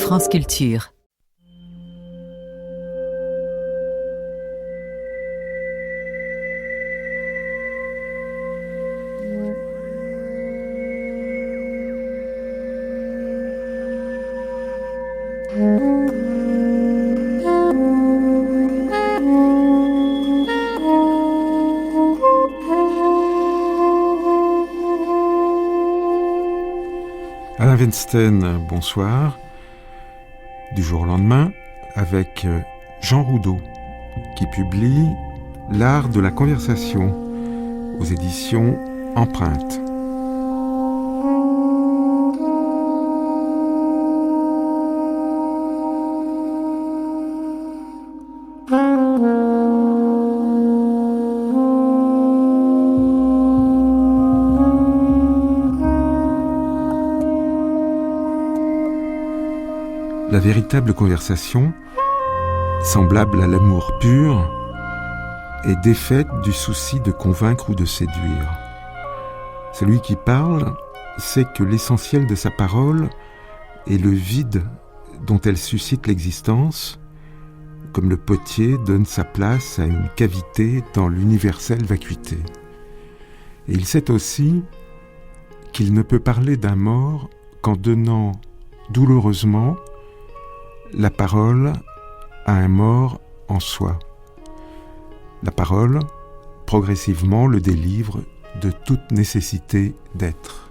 France Culture. Alain Weinstein, bonsoir. Du jour au lendemain, avec Jean Roudot, qui publie L'art de la conversation aux éditions Empreinte. La véritable conversation, semblable à l'amour pur, est défaite du souci de convaincre ou de séduire. Celui qui parle sait que l'essentiel de sa parole est le vide dont elle suscite l'existence, comme le potier donne sa place à une cavité dans l'universelle vacuité. Et il sait aussi qu'il ne peut parler d'un mort qu'en donnant douloureusement la parole à un mort en soi. La parole, progressivement, le délivre de toute nécessité d'être.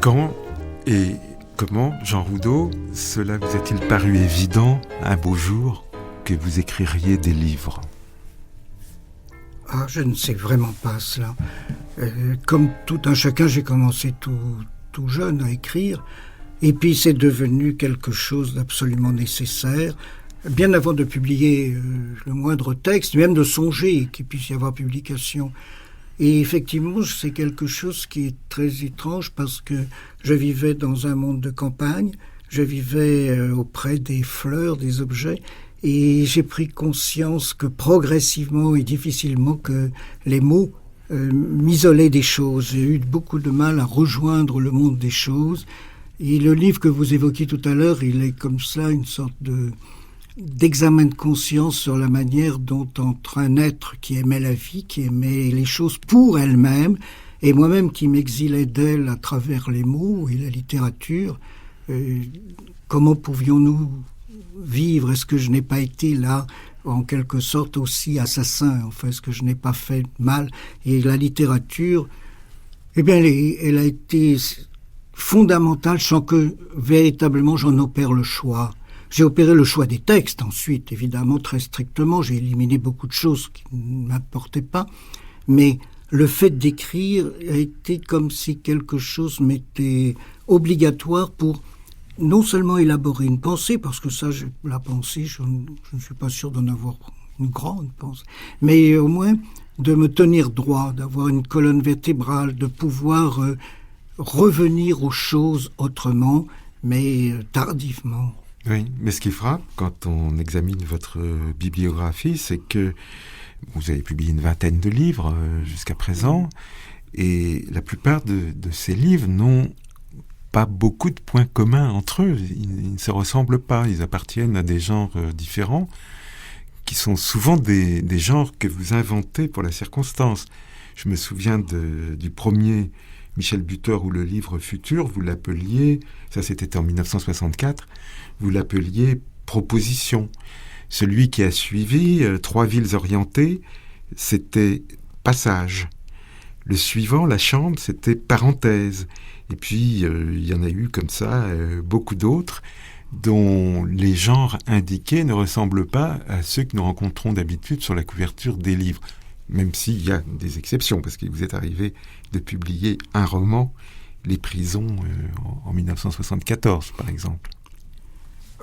Quand et comment, Jean Roudot, cela vous est-il paru évident, un beau jour, que vous écririez des livres ? Ah, je ne sais vraiment pas cela. Comme tout un chacun, j'ai commencé tout jeune à écrire, et puis c'est devenu quelque chose d'absolument nécessaire, bien avant de publier le moindre texte, même de songer qu'il puisse y avoir publication. Et effectivement, c'est quelque chose qui est très étrange parce que je vivais dans un monde de campagne, je vivais auprès des fleurs, des objets, et j'ai pris conscience que progressivement et difficilement que les mots m'isolaient des choses. J'ai eu beaucoup de mal à rejoindre le monde des choses. Et le livre que vous évoquiez tout à l'heure, il est comme ça une sorte d'examen de conscience sur la manière dont entre un être qui aimait la vie, qui aimait les choses pour elle-même, et moi-même qui m'exilais d'elle à travers les mots et la littérature, comment pouvions-nous vivre ? Est-ce que je n'ai pas été là, en quelque sorte aussi assassin ? Enfin, est-ce que je n'ai pas fait mal ? Et la littérature, eh bien, elle a été fondamentale sans que véritablement j'en opère le choix. J'ai opéré le choix des textes ensuite, évidemment, très strictement. J'ai éliminé beaucoup de choses qui ne m'importaient pas. Mais le fait d'écrire a été comme si quelque chose m'était obligatoire pour non seulement élaborer une pensée, parce que ça, la pensée, je ne suis pas sûr d'en avoir une grande pensée, mais au moins de me tenir droit, d'avoir une colonne vertébrale, de pouvoir revenir aux choses autrement, mais tardivement. Oui, mais ce qui frappe quand on examine votre bibliographie, c'est que vous avez publié une vingtaine de livres jusqu'à présent, et la plupart de ces livres n'ont pas beaucoup de points communs entre eux. Ils ne se ressemblent pas, ils appartiennent à des genres différents, qui sont souvent des genres que vous inventez pour la circonstance. Je me souviens du premier Michel Butor, où le livre Futur, vous l'appeliez, ça c'était en 1964, vous l'appeliez Proposition. Celui qui a suivi, Trois villes orientées, c'était Passage. Le suivant, La Chambre, c'était Parenthèse. Et puis, il y en a eu comme ça beaucoup d'autres dont les genres indiqués ne ressemblent pas à ceux que nous rencontrons d'habitude sur la couverture des livres. Même s'il y a des exceptions, parce qu'il vous est arrivé de publier un roman les prisons en 1974, par exemple.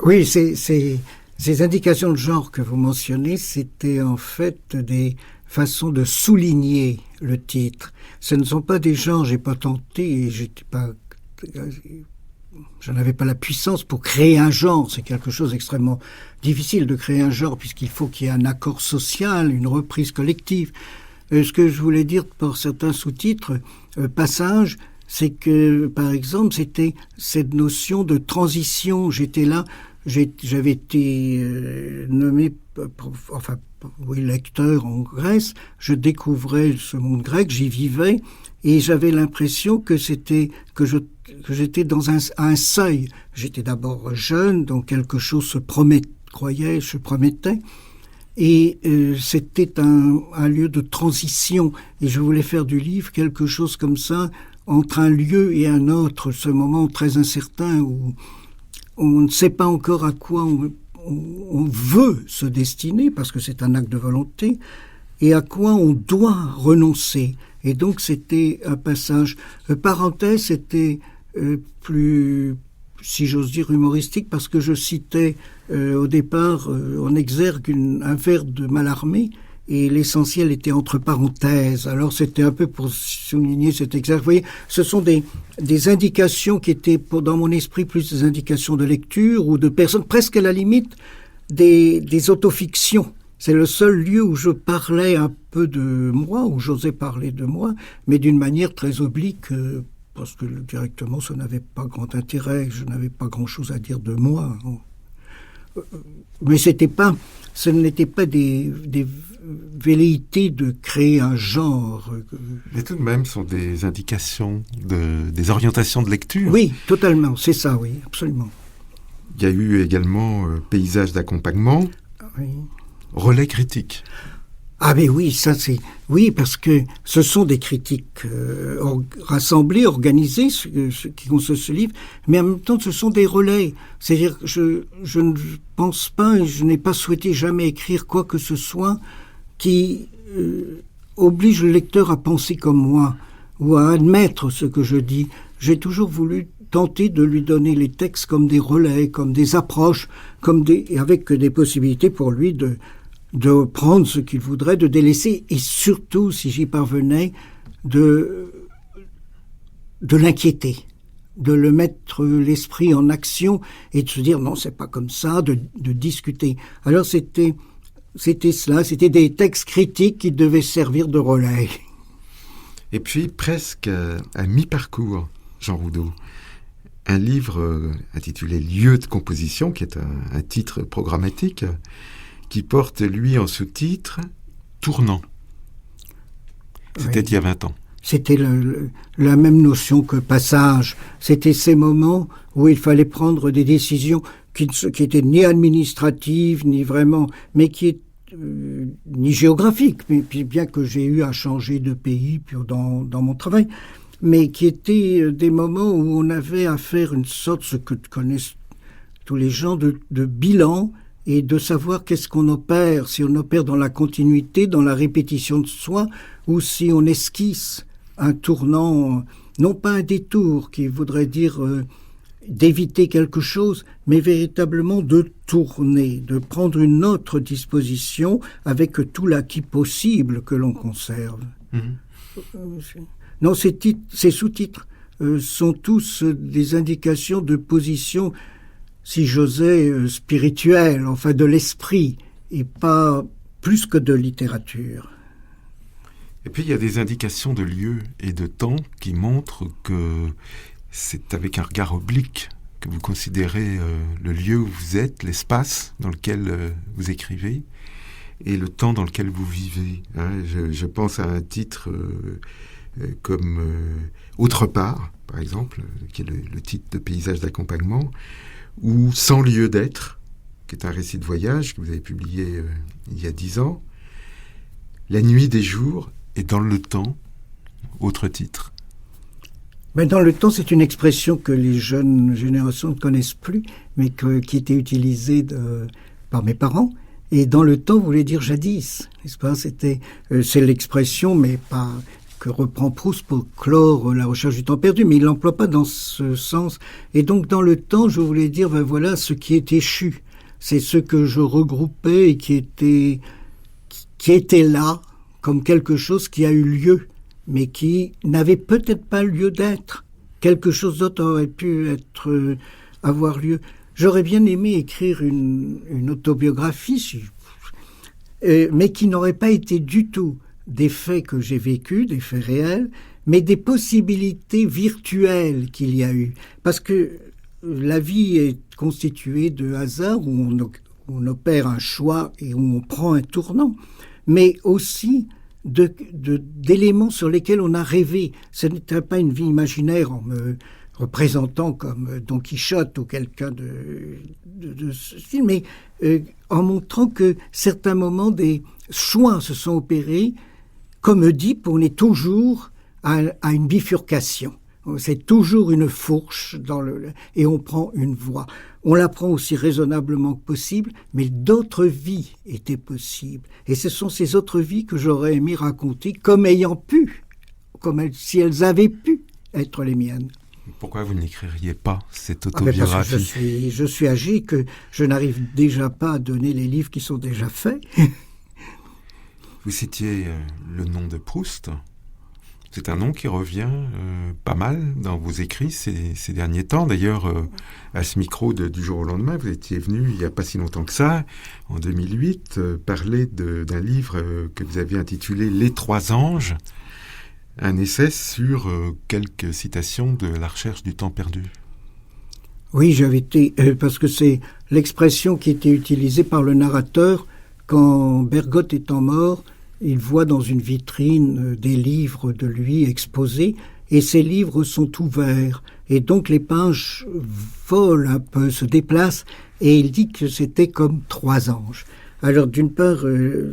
Oui, ces indications de genre que vous mentionnez, c'était en fait des façons de souligner le titre. Ce ne sont pas des genres, j'ai pas tenté, je n'avais pas la puissance pour créer un genre. C'est quelque chose d'extrêmement difficile de créer un genre, puisqu'il faut qu'il y ait un accord social, une reprise collective. Ce que je voulais dire par certains sous-titres, passages, c'est que, par exemple, c'était cette notion de transition. J'étais là, j'avais été nommé, lecteur en Grèce. Je découvrais ce monde grec, j'y vivais, et j'avais l'impression que j'étais dans un seuil. J'étais d'abord jeune, donc quelque chose se promettait. Et c'était un lieu de transition. Et je voulais faire du livre quelque chose comme ça, entre un lieu et un autre, ce moment très incertain où on ne sait pas encore à quoi on veut se destiner, parce que c'est un acte de volonté, et à quoi on doit renoncer. Et donc c'était un passage. Parenthèse, c'était plus, si j'ose dire, humoristique, parce que je citais au départ en exergue un vers de Mallarmé, et l'essentiel était entre parenthèses. Alors c'était un peu pour souligner cet exergue. Vous voyez, ce sont des indications qui étaient dans mon esprit plus des indications de lecture ou de personnes, presque à la limite des autofictions. C'est le seul lieu où je parlais un peu de moi, où j'osais parler de moi, mais d'une manière très oblique, parce que directement ça n'avait pas grand intérêt, je n'avais pas grand-chose à dire de moi. Mais ce n'était pas des velléités de créer un genre. Mais tout de même, ce sont des indications, des orientations de lecture. Oui, totalement, c'est ça, oui, absolument. Il y a eu également paysage d'accompagnement, oui. Relais critique. Ah mais oui, ça c'est... Oui, parce que ce sont des critiques rassemblées, organisées, qui ont ce livre, mais en même temps ce sont des relais. C'est-à-dire que je ne pense pas, et je n'ai pas souhaité jamais écrire quoi que ce soit qui oblige le lecteur à penser comme moi, ou à admettre ce que je dis. J'ai toujours voulu tenter de lui donner les textes comme des relais, comme des approches, avec des possibilités pour lui de prendre ce qu'il voudrait, de délaisser, et surtout, si j'y parvenais, de l'inquiéter, de le mettre l'esprit en action et de se dire non, c'est pas comme ça, de discuter. Alors c'était cela, c'était des textes critiques qui devaient servir de relais. Et puis, presque à mi-parcours, Jean Roudot, un livre intitulé « Lieu de composition », qui est un titre programmatique, qui porte, lui, en sous-titre « Tournant ». C'était il y a 20 ans. C'était la même notion que passage. C'était ces moments où il fallait prendre des décisions qui étaient ni administratives, ni vraiment, mais qui étaient ni géographiques, mais puis bien que j'ai eu à changer de pays dans mon travail, mais qui étaient des moments où on avait à faire une sorte, ce que connaissent tous les gens, de bilan, et de savoir qu'est-ce qu'on opère, si on opère dans la continuité, dans la répétition de soi, ou si on esquisse un tournant, non pas un détour qui voudrait dire d'éviter quelque chose, mais véritablement de tourner, de prendre une autre disposition avec tout l'acquis possible que l'on conserve. Non, ces sous-titres sont tous des indications de position, si j'osais, spirituelle, enfin de l'esprit, et pas plus que de littérature. Et puis il y a des indications de lieu et de temps qui montrent que c'est avec un regard oblique que vous considérez le lieu où vous êtes, l'espace dans lequel vous écrivez, et le temps dans lequel vous vivez. Je pense à un titre comme Autre part, par exemple, qui est le titre de Paysage d'accompagnement, ou Sans lieu d'être, qui est un récit de voyage que vous avez publié il y a 10 ans, La nuit des jours et Dans le temps, autre titre. Mais dans le temps, c'est une expression que les jeunes générations ne connaissent plus, mais qui était utilisée par mes parents. Et dans le temps voulait dire jadis, n'est-ce pas ? C'est l'expression, mais que reprend Proust pour clore La recherche du temps perdu, mais il l'emploie pas dans ce sens. Et donc, dans le temps, je voulais dire, voilà ce qui est échu. C'est ce que je regroupais et qui était là, comme quelque chose qui a eu lieu, mais qui n'avait peut-être pas lieu d'être. Quelque chose d'autre aurait pu avoir lieu. J'aurais bien aimé écrire une autobiographie, mais qui n'aurait pas été du tout des faits que j'ai vécus, des faits réels, mais des possibilités virtuelles qu'il y a eu. Parce que la vie est constituée de hasards où on opère un choix et où on prend un tournant, mais aussi d'éléments sur lesquels on a rêvé. Ce n'était pas une vie imaginaire en me représentant comme Don Quichotte ou quelqu'un de ce style, mais en montrant que certains moments des choix se sont opérés. Comme Oedipe, on est toujours à une bifurcation. C'est toujours une fourche et on prend une voie. On la prend aussi raisonnablement que possible, mais d'autres vies étaient possibles. Et ce sont ces autres vies que j'aurais aimé raconter comme ayant pu, si elles avaient pu être les miennes. Pourquoi vous n'écririez pas cette autobiographie ? Parce que je suis âgé, que je n'arrive déjà pas à donner les livres qui sont déjà faits. Vous citiez le nom de Proust. C'est un nom qui revient pas mal dans vos écrits ces derniers temps. D'ailleurs, à ce micro du jour au lendemain, vous étiez venu, il n'y a pas si longtemps que ça, en 2008, parler d'un livre que vous avez intitulé « Les Trois Anges », un essai sur quelques citations de La recherche du temps perdu. Oui, j'avais été... parce que c'est l'expression qui était utilisée par le narrateur quand Bergotte étant mort. Il voit dans une vitrine des livres de lui exposés, et ces livres sont ouverts. Et donc les pages volent un peu, se déplacent, et il dit que c'était comme trois anges. Alors d'une part,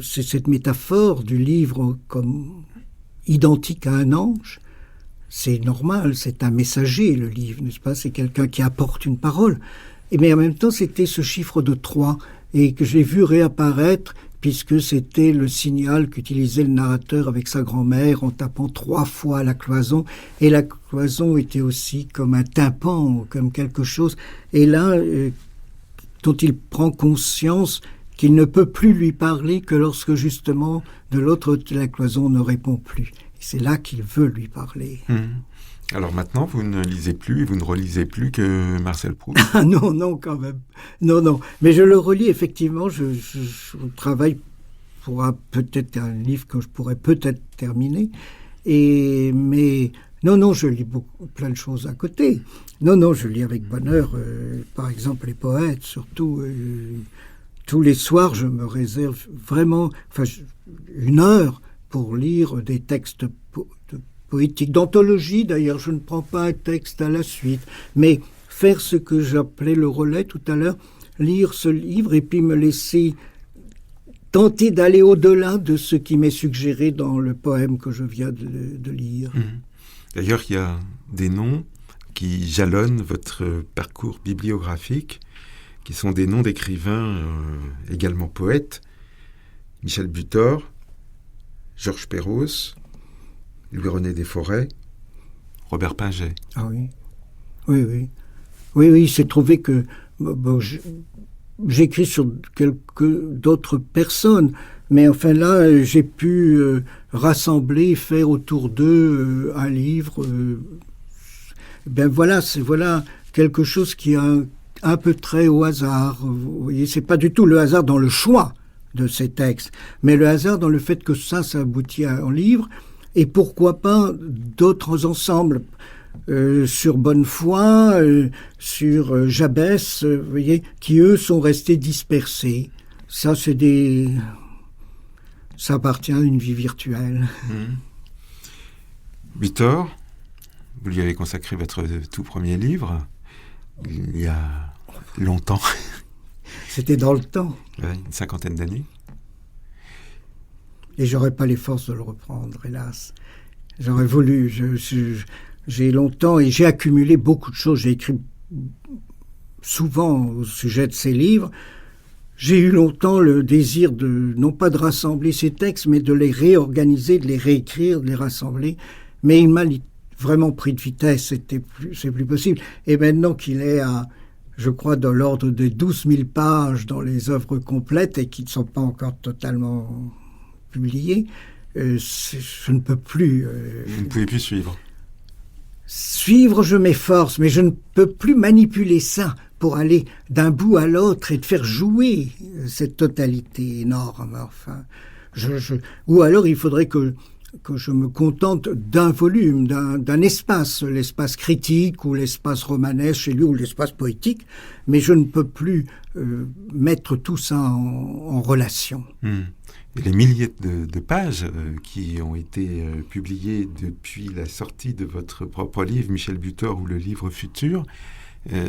c'est cette métaphore du livre comme identique à un ange. C'est normal, c'est un messager, le livre, n'est-ce pas ? C'est quelqu'un qui apporte une parole. Mais en même temps, c'était ce chiffre de 3, et que j'ai vu réapparaître puisque c'était le signal qu'utilisait le narrateur avec sa grand-mère en tapant 3 fois à la cloison. Et la cloison était aussi comme un tympan, comme quelque chose. Et là, dont il prend conscience qu'il ne peut plus lui parler que lorsque justement de l'autre côté de la cloison on ne répond plus. Et c'est là qu'il veut lui parler. Alors maintenant, vous ne lisez plus et vous ne relisez plus que Marcel Proust. Ah non, quand même. Non. Mais je le relis, effectivement. Je travaille pour peut-être un livre que je pourrais peut-être terminer. Mais non, je lis plein de choses à côté. Non, je lis avec bonheur, par exemple, les poètes, surtout. Tous les soirs, je me réserve vraiment 1 heure pour lire des textes poétique, d'anthologie d'ailleurs, je ne prends pas un texte à la suite, mais faire ce que j'appelais le relais tout à l'heure, lire ce livre et puis me laisser tenter d'aller au-delà de ce qui m'est suggéré dans le poème que je viens de lire. D'ailleurs, il y a des noms qui jalonnent votre parcours bibliographique, qui sont des noms d'écrivains également poètes, Michel Butor, Georges Perros, Louis-René Desforêts, Robert Pinget. Ah oui. Oui, il s'est trouvé que j'écris sur quelques d'autres personnes, mais enfin là, j'ai pu rassembler, faire autour d'eux un livre. C'est quelque chose qui est un peu trait au hasard. Vous voyez, c'est pas du tout le hasard dans le choix de ces textes, mais le hasard dans le fait que ça aboutit à un livre. Et pourquoi pas d'autres ensembles sur Bonnefoy, sur Jabès, vous voyez, qui eux sont restés dispersés. Ça appartient à une vie virtuelle. Butor, vous lui avez consacré votre tout premier livre, il y a longtemps. C'était dans le temps. Ouais, une 50aine d'années. Et j'aurais pas les forces de le reprendre, hélas. J'aurais voulu. J'ai longtemps et j'ai accumulé beaucoup de choses. J'ai écrit souvent au sujet de ces livres. J'ai eu longtemps le désir non pas de rassembler ces textes, mais de les réorganiser, de les réécrire, de les rassembler. Mais il m'a vraiment pris de vitesse, c'est plus possible. Et maintenant qu'il est à, je crois, dans l'ordre de 12 000 pages dans les œuvres complètes et qui ne sont pas encore totalement publiées, je ne peux plus... Vous ne pouvez plus suivre. Suivre, je m'efforce, mais je ne peux plus manipuler ça pour aller d'un bout à l'autre et de faire jouer cette totalité énorme. Enfin, ou alors il faudrait que je me contente d'un volume, d'un espace, l'espace critique ou l'espace romanesque chez lui ou l'espace poétique, mais je ne peux plus mettre tout ça en relation. Et les milliers de pages qui ont été publiées depuis la sortie de votre propre livre, Michel Butor, ou le livre futur,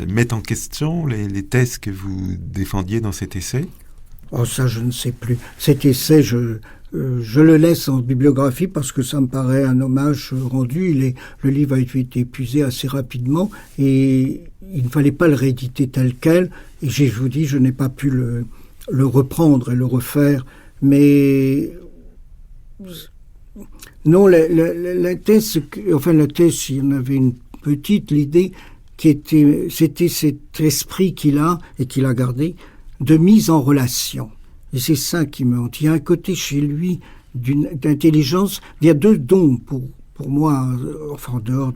mettent en question les thèses que vous défendiez dans cet essai? Oh, ça, je ne sais plus. Cet essai, je le laisse en bibliographie parce que ça me paraît un hommage rendu. Le livre a été épuisé assez rapidement et il ne fallait pas le rééditer tel quel. Et je vous dis, je n'ai pas pu le reprendre et le refaire. Mais non, la thèse, s'il y en avait une petite, l'idée c'était cet esprit qu'il a et qu'il a gardé de mise en relation. Et c'est ça qui me hante. Il y a un côté chez lui d'intelligence. Il y a deux dons pour moi, enfin en dehors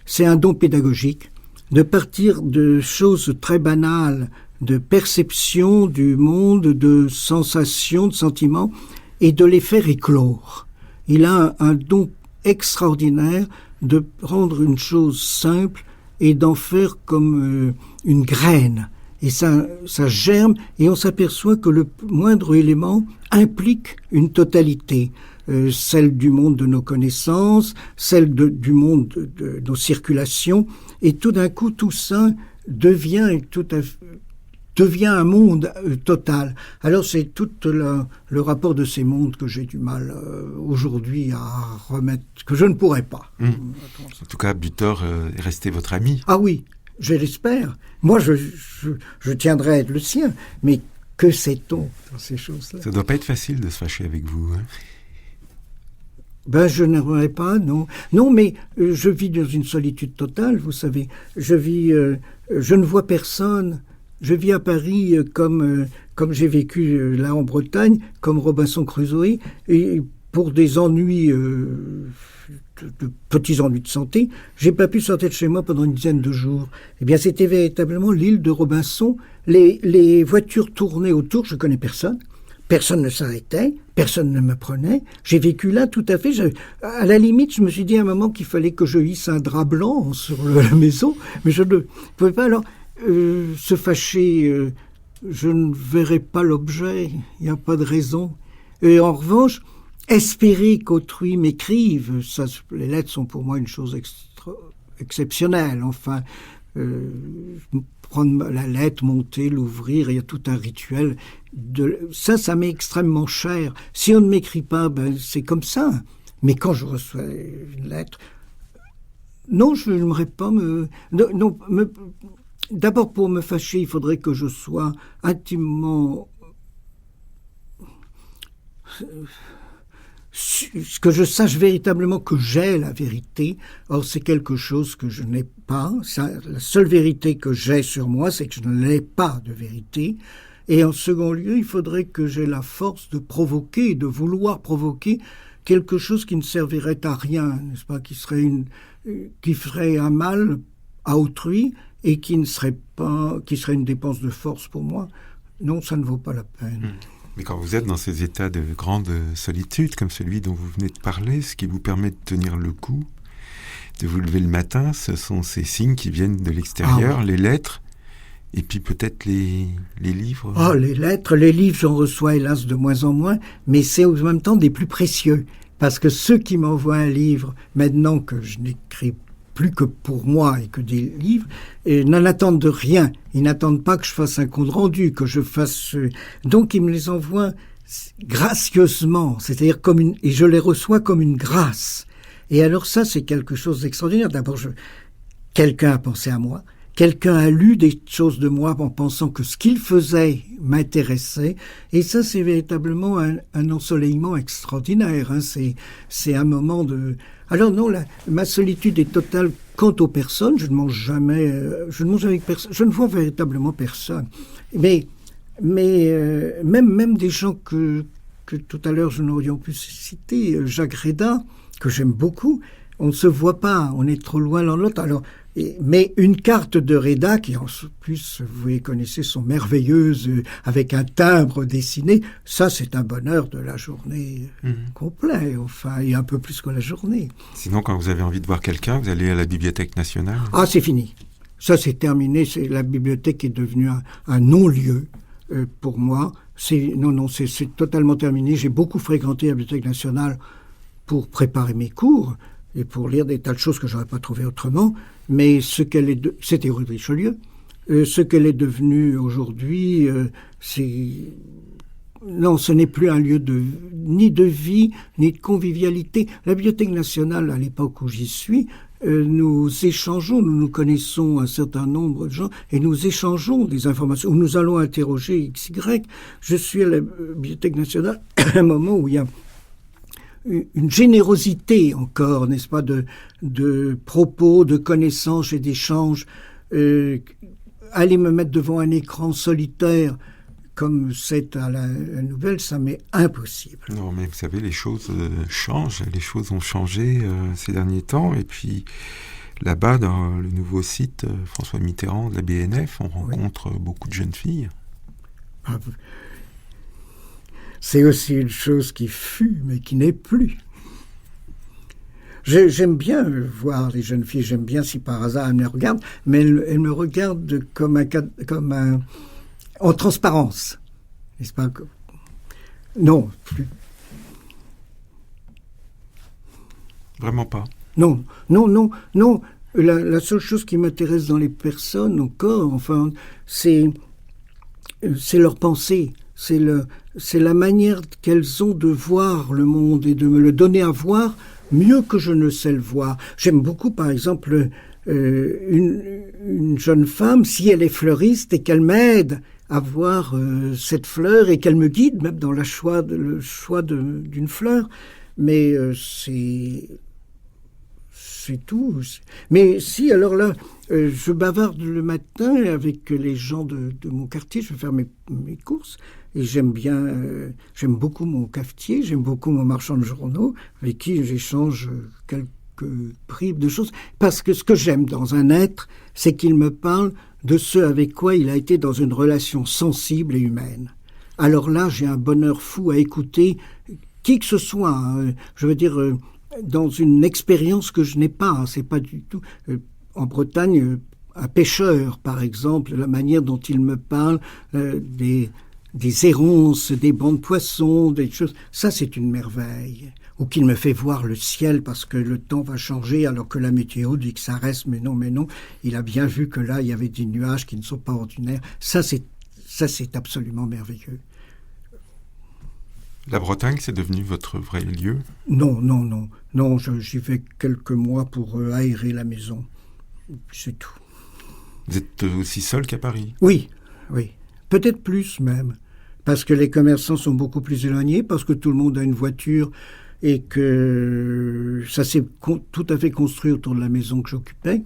c'est un don pédagogique, de partir de choses très banales, de perception du monde, de sensations, de sentiments, et de les faire éclore. Il a un don extraordinaire de prendre une chose simple et d'en faire comme une graine. Et ça germe, et on s'aperçoit que le moindre élément implique une totalité. Celle du monde de nos connaissances, celle du monde de nos circulations, et tout d'un coup, tout ça devient un monde total. Alors c'est tout le rapport de ces mondes que j'ai du mal aujourd'hui à remettre, que je ne pourrais pas. En tout cas, Butor est resté votre ami. Ah oui, je l'espère. Moi, je tiendrai à être le sien, mais que sait-on dans ces choses-là? Ça ne doit pas être facile de se fâcher avec vous, hein? Ben, je n'aimerais pas, non. Non, mais je vis dans une solitude totale, vous savez. Je ne vois personne. Je vis à Paris comme j'ai vécu là en Bretagne, comme Robinson Crusoe, et pour des ennuis, de petits ennuis de santé, j'ai pas pu sortir de chez moi pendant une dizaine de jours. Eh bien, c'était véritablement l'île de Robinson. Les voitures tournaient autour, je connais personne. Personne ne s'arrêtait, personne ne me prenait. J'ai vécu là tout à fait. À la limite, je me suis dit à un moment qu'il fallait que je hisse un drap blanc sur la maison, mais je ne pouvais pas. Alors, se fâcher, je ne verrai pas l'objet, il n'y a pas de raison. Et en revanche, espérer qu'autrui m'écrive, ça, les lettres sont pour moi une chose exceptionnelle. Enfin, prendre la lettre, monter, l'ouvrir, il y a tout un rituel. Ça m'est extrêmement cher. Si on ne m'écrit pas, ben, c'est comme ça. Mais quand je reçois une lettre, non, je n'aimerais pas d'abord, pour me fâcher, il faudrait que je sois intimement... que je sache véritablement que j'ai la vérité. Or, c'est quelque chose que je n'ai pas. La seule vérité que j'ai sur moi, c'est que je n'ai pas de vérité. Et en second lieu, il faudrait que j'ai la force de provoquer, de vouloir provoquer quelque chose qui ne servirait à rien, n'est-ce pas, qui ferait un mal à autrui et qui serait une dépense de force pour moi. Non, ça ne vaut pas la peine. Mais quand vous êtes dans ces états de grande solitude, comme celui dont vous venez de parler, ce qui vous permet de tenir le coup, de vous lever le matin, ce sont ces signes qui viennent de l'extérieur, les lettres, et puis peut-être les livres. Oh, les livres, j'en reçois hélas de moins en moins, mais c'est en même temps des plus précieux. Parce que ceux qui m'envoient un livre, maintenant que je n'écris plus que pour moi et que des livres, n'en attendent de rien. Ils n'attendent pas que je fasse un compte rendu, que je fasse... Donc ils me les envoient gracieusement, c'est-à-dire et je les reçois comme une grâce. Et alors ça, c'est quelque chose d'extraordinaire. D'abord, quelqu'un a pensé à moi, quelqu'un a lu des choses de moi en pensant que ce qu'il faisait m'intéressait. Et ça, c'est véritablement un ensoleillement extraordinaire. Hein. C'est un moment de... Alors non, ma solitude est totale quant aux personnes. Je ne mange jamais, je ne mange avec personne. Je ne vois véritablement personne. Mais même des gens que tout à l'heure nous aurions pu citer, Jacques Réda, que j'aime beaucoup, on ne se voit pas, on est trop loin l'un de l'autre. Alors, mais une carte de Réda, qui en plus, vous les connaissez, sont merveilleuses, avec un timbre dessiné, ça c'est un bonheur de la journée complet, enfin, et un peu plus que la journée. Sinon, quand vous avez envie de voir quelqu'un, vous allez à la Bibliothèque nationale? Ah, c'est fini. Ça c'est terminé, la bibliothèque est devenue un non-lieu pour moi. C'est totalement terminé. J'ai beaucoup fréquenté la Bibliothèque nationale pour préparer mes cours et pour lire des tas de choses que j'aurais pas trouvées autrement. Mais c'était rue de Richelieu. Ce qu'elle est devenue aujourd'hui, non, ce n'est plus un lieu ni de vie, ni de convivialité. La Bibliothèque nationale, à l'époque où j'y suis, nous échangeons, nous connaissons un certain nombre de gens et nous échangeons des informations, où nous allons interroger XY. Je suis à la Bibliothèque nationale à un moment où il y a une générosité encore, n'est-ce pas, de propos, de connaissances et d'échanges. Aller me mettre devant un écran solitaire comme c'est à la nouvelle, ça m'est impossible. Non, mais vous savez, les choses changent, les choses ont changé ces derniers temps, et puis là-bas, dans le nouveau site François Mitterrand de la BNF, on rencontre beaucoup de jeunes filles. C'est aussi une chose qui fut, mais qui n'est plus. J'aime bien voir les jeunes filles, j'aime bien si par hasard elles me regardent, mais elles me regardent comme en transparence, n'est-ce pas? Non, plus. Vraiment pas. Non. La seule chose qui m'intéresse dans les personnes encore, enfin, c'est leur pensée, c'est la manière qu'elles ont de voir le monde et de me le donner à voir mieux que je ne sais le voir. J'aime beaucoup, par exemple, une jeune femme, si elle est fleuriste et qu'elle m'aide à voir cette fleur et qu'elle me guide même dans le choix d'une fleur. Mais c'est tout. Mais si, alors là, je bavarde le matin avec les gens de mon quartier, je vais faire mes courses, et j'aime beaucoup mon cafetier, j'aime beaucoup mon marchand de journaux, avec qui j'échange quelques bribes de choses, parce que ce que j'aime dans un être, c'est qu'il me parle de ce avec quoi il a été dans une relation sensible et humaine. Alors là, j'ai un bonheur fou à écouter qui que ce soit, hein, je veux dire, dans une expérience que je n'ai pas, hein, c'est pas du tout... en Bretagne, un pêcheur, par exemple, la manière dont il me parle des errances, des bancs de poissons, des choses, ça c'est une merveille. Ou qu'il me fait voir le ciel parce que le temps va changer alors que la météo dit que ça reste, mais non, il a bien vu que là il y avait des nuages qui ne sont pas ordinaires. Ça c'est absolument merveilleux. La Bretagne, c'est devenu votre vrai lieu? Non, j'y vais quelques mois pour aérer la maison. C'est tout. Vous êtes aussi seul qu'à Paris? Oui. Peut-être plus même. Parce que les commerçants sont beaucoup plus éloignés, parce que tout le monde a une voiture et que ça s'est tout à fait construit autour de la maison que j'occupais.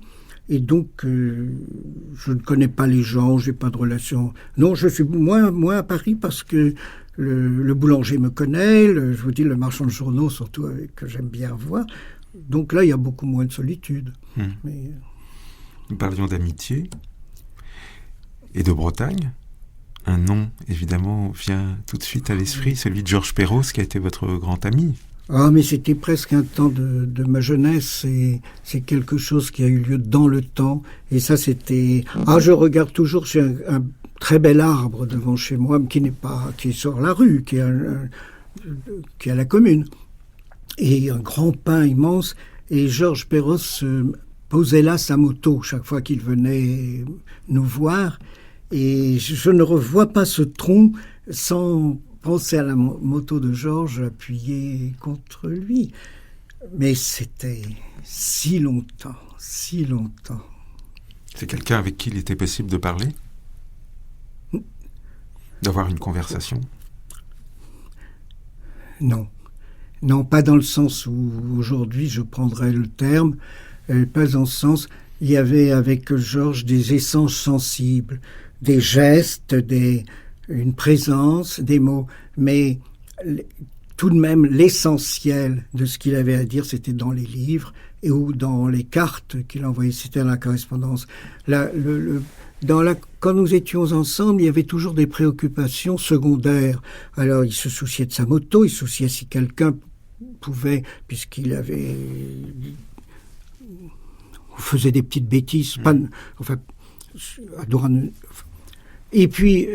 Et donc, je ne connais pas les gens, j'ai pas de relation. Non, je suis moins à Paris parce que le boulanger me connaît, je vous dis, le marchand de journaux surtout, que j'aime bien voir. Donc là, il y a beaucoup moins de solitude. Mais... Nous parlions d'amitié et de Bretagne. Un nom, évidemment, vient tout de suite à l'esprit, celui de Georges Perros, qui a été votre grand ami. Ah, mais c'était presque un temps de ma jeunesse, et c'est quelque chose qui a eu lieu dans le temps. Et ça, c'était... je regarde toujours, j'ai un très bel arbre devant chez moi, qui est sur la rue, qui est à la commune. Et un grand pin immense, et Georges Perros posait là sa moto chaque fois qu'il venait nous voir. Et je ne revois pas ce tronc sans penser à la moto de Georges appuyée contre lui. Mais c'était si longtemps. C'est quelqu'un avec qui il était possible de parler? D'avoir une conversation? Non. Non, pas dans le sens où aujourd'hui je prendrais le terme, pas dans ce sens. Il y avait avec Georges des essences sensibles, des gestes, une présence, des mots, mais tout de même l'essentiel de ce qu'il avait à dire, c'était dans les livres ou dans les cartes qu'il envoyait, c'était dans la correspondance. Quand nous étions ensemble, il y avait toujours des préoccupations secondaires. Alors, il se souciait de sa moto, il se souciait si quelqu'un pouvait, puisqu'il faisait des petites bêtises, et puis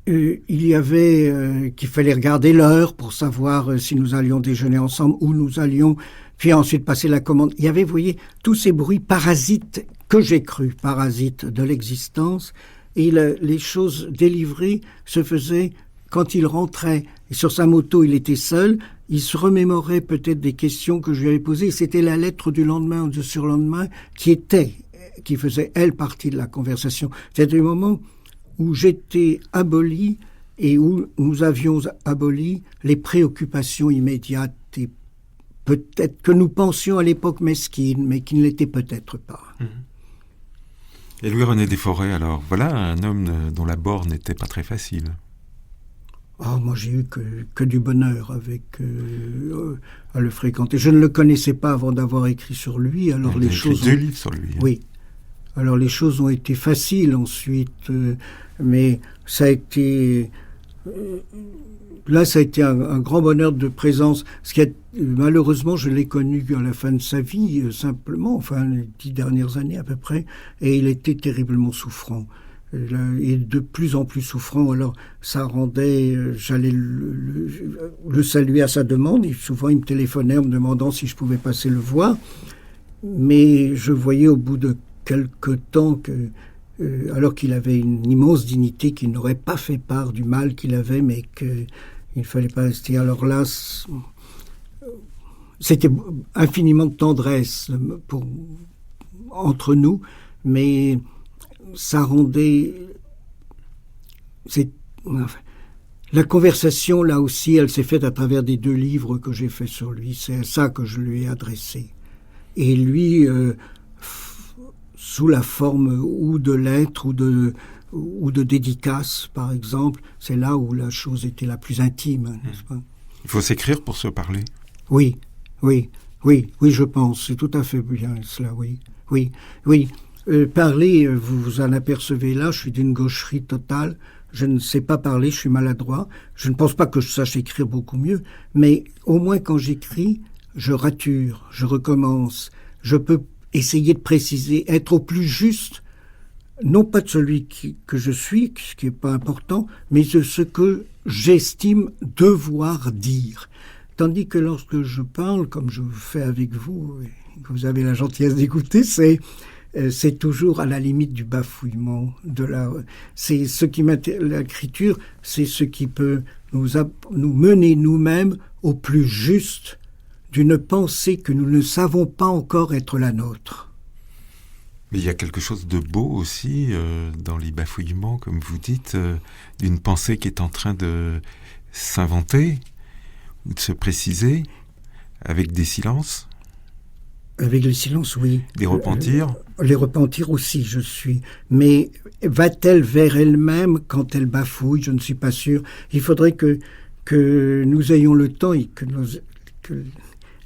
il y avait qu'il fallait regarder l'heure pour savoir si nous allions déjeuner ensemble, où nous allions, puis ensuite passer la commande. Il y avait, vous voyez, tous ces bruits parasites que j'ai cru, parasites de l'existence, et les choses délivrées se faisaient quand il rentrait. Et sur sa moto, il était seul, il se remémorait peut-être des questions que je lui avais posées, et c'était la lettre du lendemain ou du surlendemain qui faisait, elle, partie de la conversation. C'était le moment où j'étais aboli et où nous avions aboli les préoccupations immédiates et peut-être que nous pensions à l'époque mesquines, mais qui ne l'étaient peut-être pas. Et Louis-René Desforêts, alors, voilà un homme dont la borne n'était pas très facile. Oh, moi, j'ai eu que du bonheur à le fréquenter. Je ne le connaissais pas avant d'avoir écrit sur lui. Alors les choses. 2 livres sur lui. Oui. Alors les choses ont été faciles ensuite, mais ça a été là, ça a été un grand bonheur de présence. Malheureusement, je l'ai connu à la fin de sa vie, simplement, enfin les 10 dernières années à peu près, et il était terriblement souffrant. Et de plus en plus souffrant, alors ça rendait, j'allais le saluer à sa demande, et souvent il me téléphonait en me demandant si je pouvais passer le voir, mais je voyais au bout de quelque temps que, alors qu'il avait une immense dignité, qu'il n'aurait pas fait part du mal qu'il avait, mais qu'il ne fallait pas rester. Alors là, c'était infiniment de tendresse entre nous, mais ça rendait... La conversation, là aussi, elle s'est faite à travers des 2 livres que j'ai faits sur lui. C'est à ça que je lui ai adressé. Et lui... sous la forme ou de lettres ou de dédicaces, par exemple, c'est là où la chose était la plus intime, n'est-ce pas? Il faut s'écrire pour se parler. Oui, je pense, c'est tout à fait bien cela, oui. Parler, vous vous en apercevez là, je suis d'une gaucherie totale, je ne sais pas parler, je suis maladroit, je ne pense pas que je sache écrire beaucoup mieux, mais au moins quand j'écris, je rature, je recommence, je peux essayer de préciser, être au plus juste, non pas de celui que je suis, ce qui n'est pas important, mais de ce que j'estime devoir dire. Tandis que lorsque je parle, comme je fais avec vous, et que vous avez la gentillesse d'écouter, c'est toujours à la limite du bafouillement. C'est ce qui l'écriture, c'est ce qui peut nous mener nous-mêmes au plus juste d'une pensée que nous ne savons pas encore être la nôtre. Mais il y a quelque chose de beau aussi dans les bafouillements, comme vous dites, d'une pensée qui est en train de s'inventer ou de se préciser avec des silences. Avec le silence, oui. Des repentirs. Les repentirs aussi, je suis. Mais va-t-elle vers elle-même quand elle bafouille? Je ne suis pas sûr. Il faudrait que nous ayons le temps et que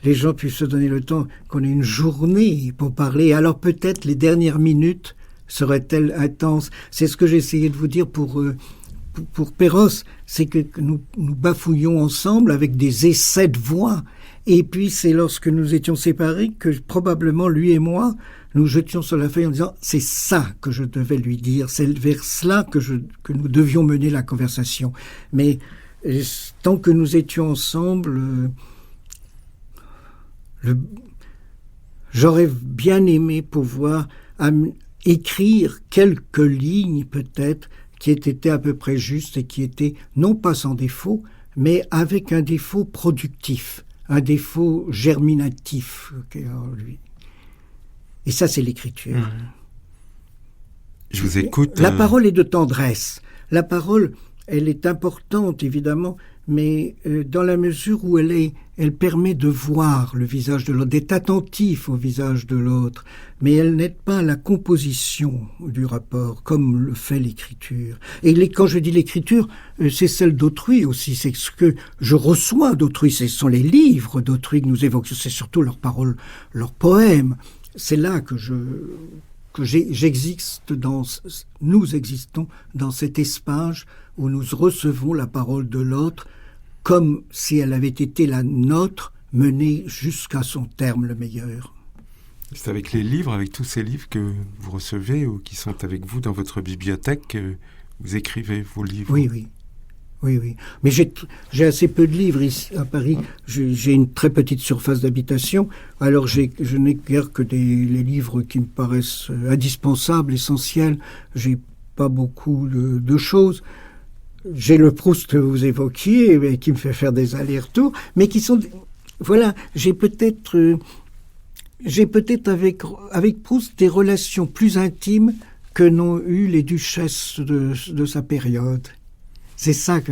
les gens puissent se donner le temps, qu'on ait une journée pour parler. Alors peut-être les dernières minutes seraient-elles intenses. C'est ce que j'ai essayé de vous dire pour Perros, c'est que nous bafouillons ensemble avec des essais de voix. Et puis c'est lorsque nous étions séparés que probablement lui et moi, nous jetions sur la feuille en disant « c'est ça que je devais lui dire, c'est vers cela que nous devions mener la conversation ». Mais tant que nous étions ensemble... J'aurais bien aimé pouvoir écrire quelques lignes peut-être qui aient été à peu près justes et qui étaient non pas sans défaut, mais avec un défaut productif, un défaut germinatif en lui. Et ça, c'est l'écriture. Je vous écoute. La parole est de tendresse. La parole, elle est importante, évidemment, mais dans la mesure où elle permet de voir le visage de l'autre, d'être attentif au visage de l'autre, mais elle n'aide pas à la composition du rapport, comme le fait l'écriture. Et quand je dis l'écriture, c'est celle d'autrui aussi, c'est ce que je reçois d'autrui, ce sont les livres d'autrui que nous évoquons, c'est surtout leurs paroles, leurs poèmes. C'est là que nous existons dans cet espace où nous recevons la parole de l'autre comme si elle avait été la nôtre, menée jusqu'à son terme le meilleur. C'est avec les livres, avec tous ces livres que vous recevez ou qui sont avec vous dans votre bibliothèque, que vous écrivez vos livres? Oui. Mais j'ai assez peu de livres ici à Paris. J'ai une très petite surface d'habitation. Alors je n'ai guère que les livres qui me paraissent indispensables, essentiels. J'ai pas beaucoup de choses. J'ai le Proust que vous évoquiez, qui me fait faire des allers-retours, mais qui sont... Voilà, j'ai peut-être avec Proust des relations plus intimes que n'ont eu les duchesses de sa période. C'est ça que...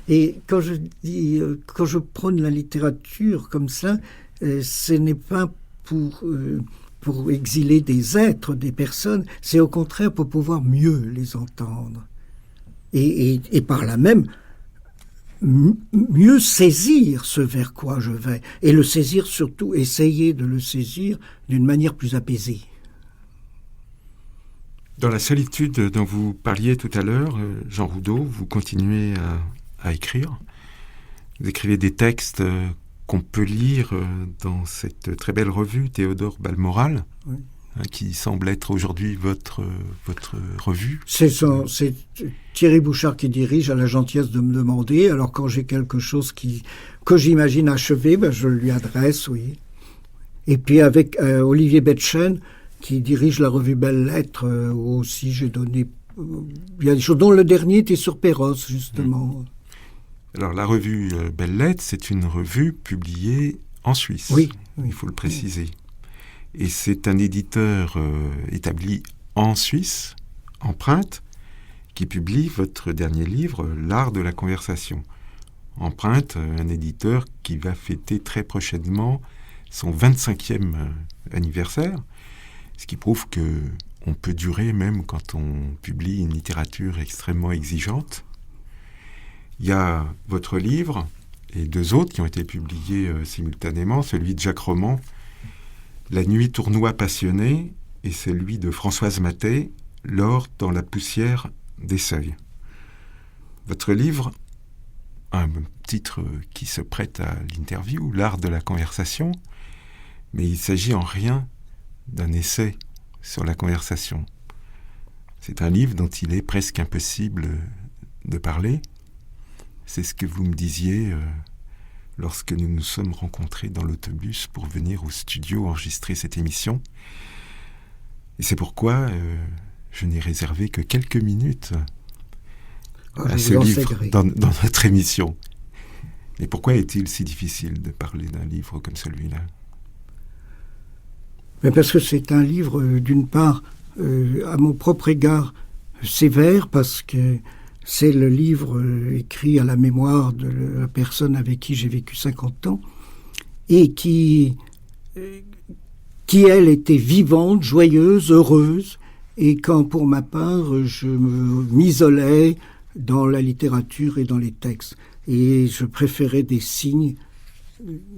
Et quand je prône la littérature comme ça, ce n'est pas pour exiler des êtres, des personnes, c'est au contraire pour pouvoir mieux les entendre. Et par là même, mieux saisir ce vers quoi je vais. Et le saisir surtout, essayer de le saisir d'une manière plus apaisée. Dans la solitude dont vous parliez tout à l'heure, Jean Roudot, vous continuez à écrire. Vous écrivez des textes qu'on peut lire dans cette très belle revue Théodore Balmoral, oui, qui semble être aujourd'hui votre revue. C'est Thierry Bouchard qui dirige, a la gentillesse de me demander. Alors quand j'ai quelque chose que j'imagine achevé, je le lui adresse, oui. Et puis avec Olivier Betchen, qui dirige la revue Belles Lettres, où aussi j'ai donné... Il y a des choses, dont le dernier était sur Perros, justement. Alors la revue Belles Lettres, c'est une revue publiée en Suisse, oui. Il faut le préciser. Et c'est un éditeur établi en Suisse, Empreinte, qui publie votre dernier livre, L'art de la conversation. Empreinte, un éditeur qui va fêter très prochainement son 25e anniversaire, ce qui prouve qu'on peut durer même quand on publie une littérature extrêmement exigeante. Il y a votre livre et deux autres qui ont été publiés simultanément, celui de Jacques Roman, La nuit tournoie passionnée, et celui de Françoise Mathey, L'or dans la poussière des seuils. Votre livre, un titre qui se prête à l'interview, L'art de la conversation, mais il s'agit en rien d'un essai sur la conversation. C'est un livre dont il est presque impossible de parler. C'est ce que vous me disiez lorsque nous nous sommes rencontrés dans l'autobus pour venir au studio enregistrer cette émission. Et c'est pourquoi je n'ai réservé que quelques minutes à ce livre dans notre émission. Et pourquoi est-il si difficile de parler d'un livre comme celui-là ? Mais parce que c'est un livre, d'une part, à mon propre égard, sévère, parce que c'est le livre écrit à la mémoire de la personne avec qui j'ai vécu 50 ans, et qui elle, était vivante, joyeuse, heureuse, et quand, pour ma part, je m'isolais dans la littérature et dans les textes. Et je préférais des signes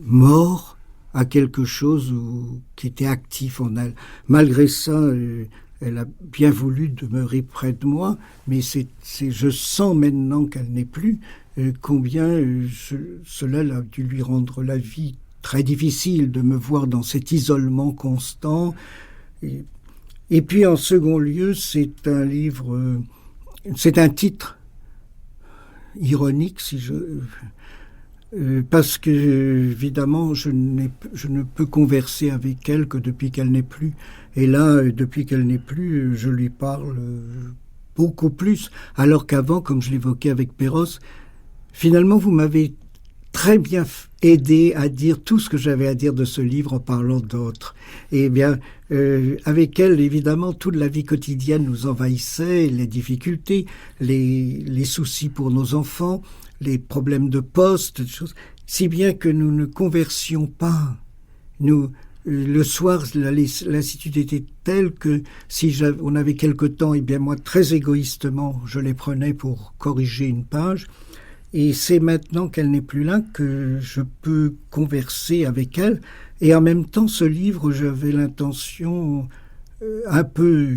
morts à quelque chose qui était actif en elle. Malgré ça, elle a bien voulu demeurer près de moi, mais je sens maintenant qu'elle n'est plus, combien cela a dû lui rendre la vie très difficile de me voir dans cet isolement constant. Et puis en second lieu, c'est un livre, c'est un titre ironique, parce que évidemment je ne peux converser avec elle que depuis qu'elle n'est plus, et là depuis qu'elle n'est plus je lui parle beaucoup plus, alors qu'avant, comme je l'évoquais avec Perros, finalement vous m'avez très bien aidé à dire tout ce que j'avais à dire de ce livre en parlant d'autres. Et bien, avec elle, évidemment, toute la vie quotidienne nous envahissait, les difficultés, les soucis pour nos enfants, les problèmes de poste, des choses, si bien que nous ne conversions pas. Le soir, la lassitude était telle que si on avait quelque temps, et bien moi, très égoïstement, je les prenais pour corriger une page. Et c'est maintenant qu'elle n'est plus là que je peux converser avec elle. Et en même temps, ce livre, j'avais l'intention un peu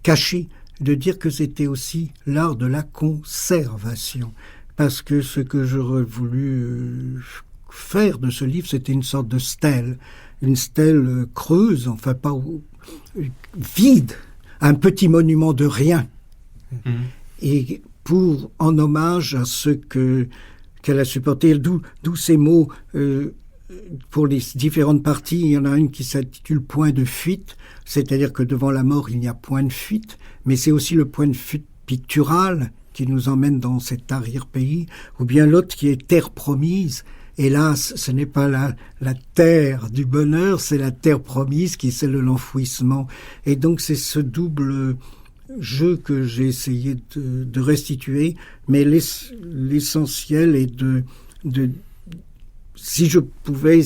cachée de dire que c'était aussi l'art de la conservation. Parce que ce que j'aurais voulu faire de ce livre, c'était une sorte de stèle. Une stèle creuse, enfin pas vide, un petit monument de rien. Mmh. Et en hommage à ce qu'elle a supporté, d'où ces mots, pour les différentes parties, il y en a une qui s'intitule « Point de fuite », c'est-à-dire que devant la mort, il n'y a point de fuite, mais c'est aussi le point de fuite pictural qui nous emmène dans cet arrière-pays, ou bien l'autre qui est « Terre promise », hélas, ce n'est pas la terre du bonheur, c'est la terre promise qui c'est l'enfouissement. Et donc c'est ce double jeu que j'ai essayé de restituer, mais l'essentiel est de si je pouvais,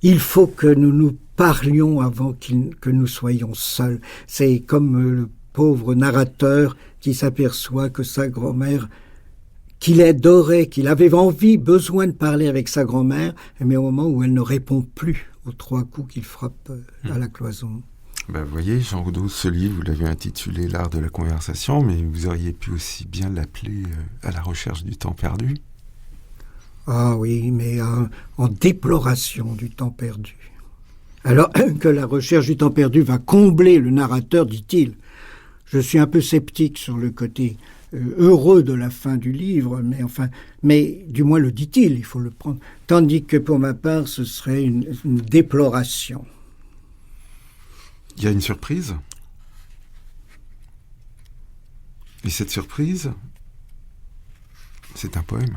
il faut que nous nous parlions avant que nous soyons seuls. C'est comme le pauvre narrateur qui s'aperçoit que sa grand-mère, qu'il adorait, qu'il avait besoin de parler avec sa grand-mère, mais au moment où elle ne répond plus aux 3 coups qu'il frappe à la cloison. Ben, vous voyez, Jean Roudot, ce livre, vous l'avez intitulé « L'art de la conversation », mais vous auriez pu aussi bien l'appeler « À la recherche du temps perdu ». Ah oui, mais en déploration du temps perdu. Alors que la recherche du temps perdu va combler le narrateur, dit-il. Je suis un peu sceptique sur le côté heureux de la fin du livre, mais du moins le dit-il, il faut le prendre. Tandis que pour ma part, ce serait une déploration. Il y a une surprise. Et cette surprise, c'est un poème.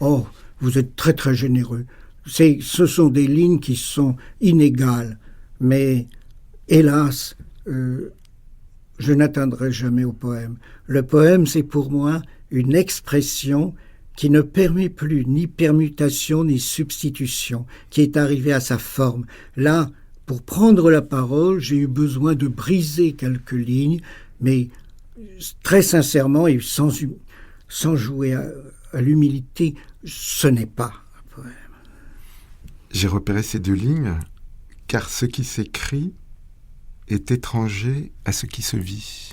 Oh, vous êtes très très généreux. Ce sont des lignes qui sont inégales, mais hélas, je n'atteindrai jamais au poème. Le poème, c'est pour moi une expression qui ne permet plus ni permutation ni substitution, qui est arrivée à sa forme. Là, pour prendre la parole, j'ai eu besoin de briser quelques lignes, mais très sincèrement et sans jouer à l'humilité, ce n'est pas un poème. J'ai repéré ces 2 lignes, car ce qui s'écrit est étranger à ce qui se vit.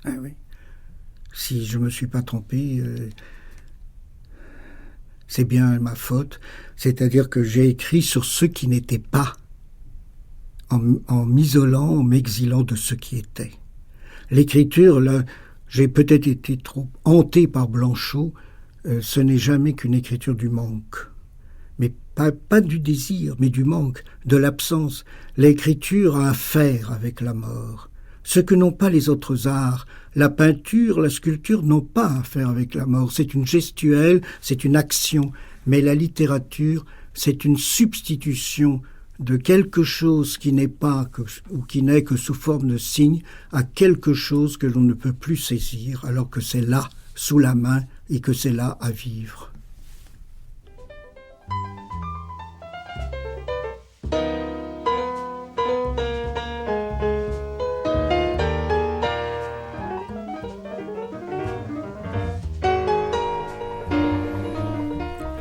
Ah oui. Si je ne me suis pas trompé, c'est bien ma faute. C'est-à-dire que j'ai écrit sur ce qui n'était pas, en m'isolant, en m'exilant de ce qui était. L'écriture, là, j'ai peut-être été trop hanté par Blanchot, ce n'est jamais qu'une écriture du manque. Mais pas du désir, mais du manque, de l'absence. L'écriture a à faire avec la mort. Ce que n'ont pas les autres arts, la peinture, la sculpture n'ont pas à faire avec la mort. C'est une gestuelle, c'est une action. Mais la littérature, c'est une substitution de quelque chose qui n'est pas ou qui n'est que sous forme de signe à quelque chose que l'on ne peut plus saisir, alors que c'est là, sous la main, et que c'est là à vivre.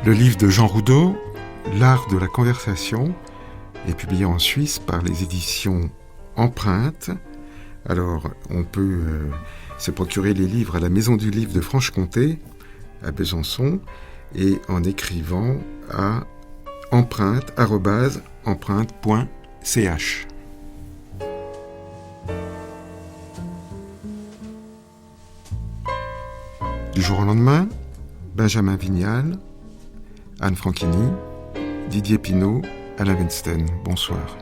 Le livre de Jean Roudot, L'art de la conversation, est publié en Suisse par les éditions Empreinte. Alors, on peut se procurer les livres à la Maison du Livre de Franche-Comté, à Besançon, et en écrivant à empreinte@empreinte.ch. Du jour au lendemain, Benjamin Vignal, Anne Franchini, Didier Pinault, Alain Weinstein. Bonsoir.